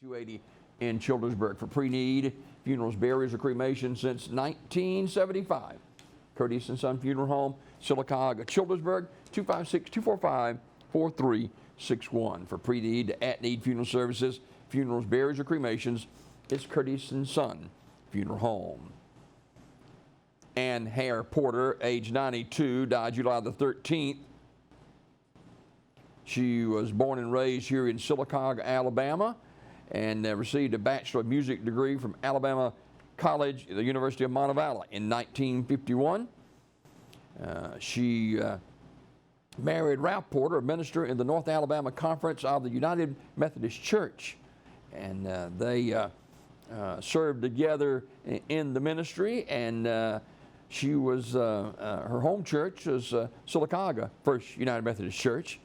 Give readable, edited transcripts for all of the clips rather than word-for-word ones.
280 in Childersburg. For pre-need funerals, burials, or cremation since 1975. Curtis and Son Funeral Home, Sylacauga, Childersburg, 256-245-4361. For pre-need to at-need funeral services, funerals, burials, or cremations, it's Curtis and Son Funeral Home. Ann Hare Porter, age 92, died July the 13th. She was born and raised here in Sylacauga, Alabama, and received a Bachelor of Music degree from Alabama College, the University of Montevallo in 1951. She married Ralph Porter, a minister in the North Alabama Conference of the United Methodist Church. And they served together in the ministry, and she was, her home church was Sylacauga First United Methodist Church.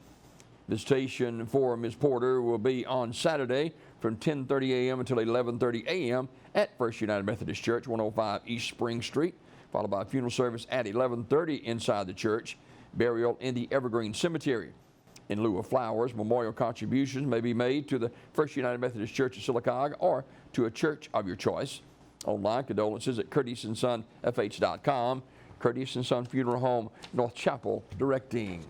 Visitation for Ms. Porter will be on Saturday from 10:30 a.m. until 11:30 a.m. at First United Methodist Church, 105 East Spring Street, followed by a funeral service at 11:30 inside the church, burial in the Evergreen Cemetery. In lieu of flowers, memorial contributions may be made to the First United Methodist Church of Sylacauga or to a church of your choice. Online condolences at curtisandsonfh.com. Curtis and Son Funeral Home, North Chapel, directing.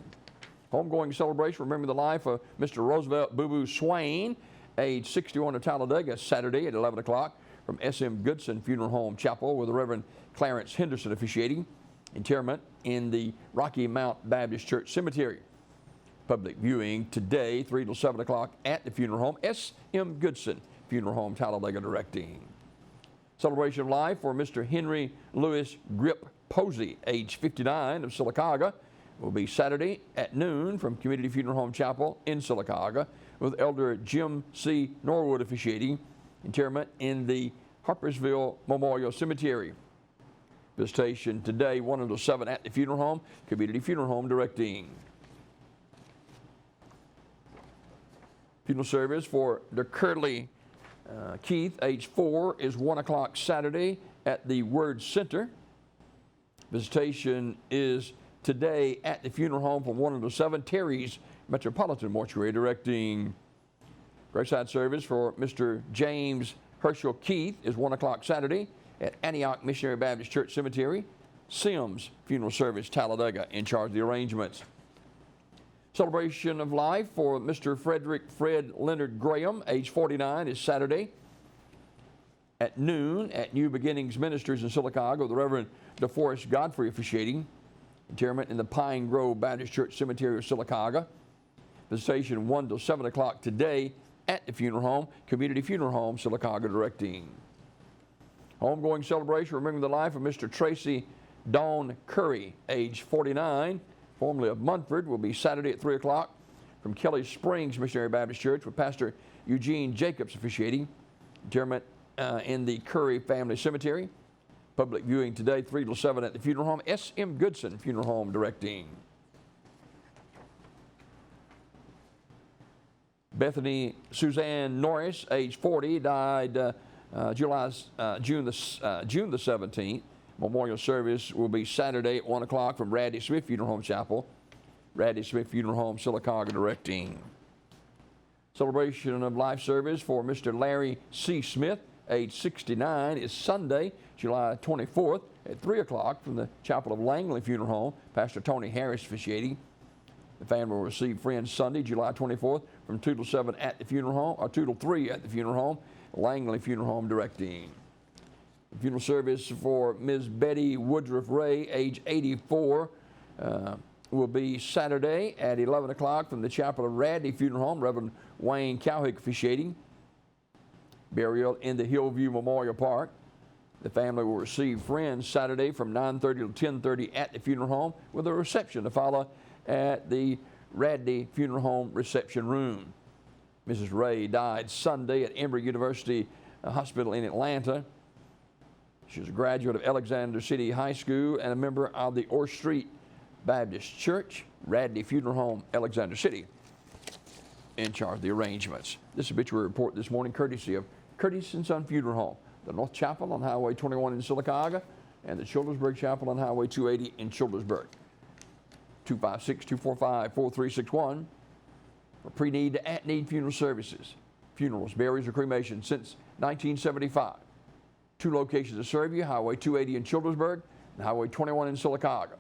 Homegoing celebration, remember the life of Mr. Roosevelt Boo Boo Swain, age 61 of Talladega, Saturday at 11 o'clock from S.M. Goodson Funeral Home Chapel with the Reverend Clarence Henderson officiating. Interment in the Rocky Mount Baptist Church Cemetery. Public viewing today, 3 to 7 o'clock at the funeral home. S.M. Goodson Funeral Home, Talladega, directing. Celebration of life for Mr. Henry Lewis Grip Posey, age 59 of Sylacauga, will be Saturday at noon from Community Funeral Home Chapel in Sylacauga with Elder Jim C. Norwood officiating. Interment in the Harpersville Memorial Cemetery. Visitation today, 1 until 7 at the funeral home. Community Funeral Home directing. Funeral service for DeCurley Keith, age 4, is 1 o'clock Saturday at the Word Center. Visitation is today at the funeral home from 1 until 7. Terry's Metropolitan Mortuary directing. Graveside service for Mr. James Herschel Keith is 1 o'clock Saturday at Antioch Missionary Baptist Church Cemetery. Sims Funeral Service, Talladega, in charge of the arrangements. Celebration of life for Mr. Frederick Fred Leonard Graham, age 49, is Saturday at noon at New Beginnings Ministries in Sylacauga with the Reverend DeForest Godfrey officiating. Interment in the Pine Grove Baptist Church Cemetery of Sylacauga. Visitation 1 till 7 o'clock today at the funeral home. Community Funeral Home, Sylacauga, directing. Homegoing celebration, remembering the life of Mr. Tracy Dawn Curry, age 49, formerly of Munford, will be Saturday at 3 o'clock from Kelly Springs Missionary Baptist Church with Pastor Eugene Jacobs officiating. Interment in the Curry Family Cemetery. Public viewing today, 3 till 7 at the funeral home. S.M. Goodson Funeral Home directing. Bethany Suzanne Norris, age 40, died June the 17th. Memorial service will be Saturday at 1 o'clock from Radley Smith Funeral Home Chapel. Radley Smith Funeral Home, Sylacauga, directing. Celebration of life service for Mr. Larry C. Smith, age 69, is Sunday, July 24th at 3 o'clock from the Chapel of Langley Funeral Home. Pastor Tony Harris officiating. The family will receive friends Sunday, July 24th from 2 till 7 at the funeral home, or 2 till 3 at the funeral home. Langley Funeral Home directing. The funeral service for Ms. Betty Woodruff Ray, age 84, will be Saturday at 11 o'clock from the Chapel of Radley Funeral Home. Reverend Wayne Cowhick officiating. Burial in the Hillview Memorial Park. The family will receive friends Saturday from 9:30 to 10:30 at the funeral home with a reception to follow at the Radley Funeral Home reception room. Mrs. Ray died Sunday at Emory University Hospital in Atlanta. She was a graduate of Alexander City High School and a member of the Orr Street Baptist Church. Radley Funeral Home, Alexander City, in charge of the arrangements. This obituary report this morning courtesy of Curtis and Son Funeral Home, the North Chapel on Highway 21 in Sylacauga, and the Childersburg Chapel on Highway 280 in Childersburg. 256-245-4361 for pre-need to at-need funeral services. funerals, burials, or cremation since 1975. 2 locations to serve you, Highway 280 in Childersburg and Highway 21 in Sylacauga.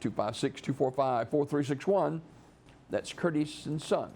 256-245-4361. That's Curtis & Son.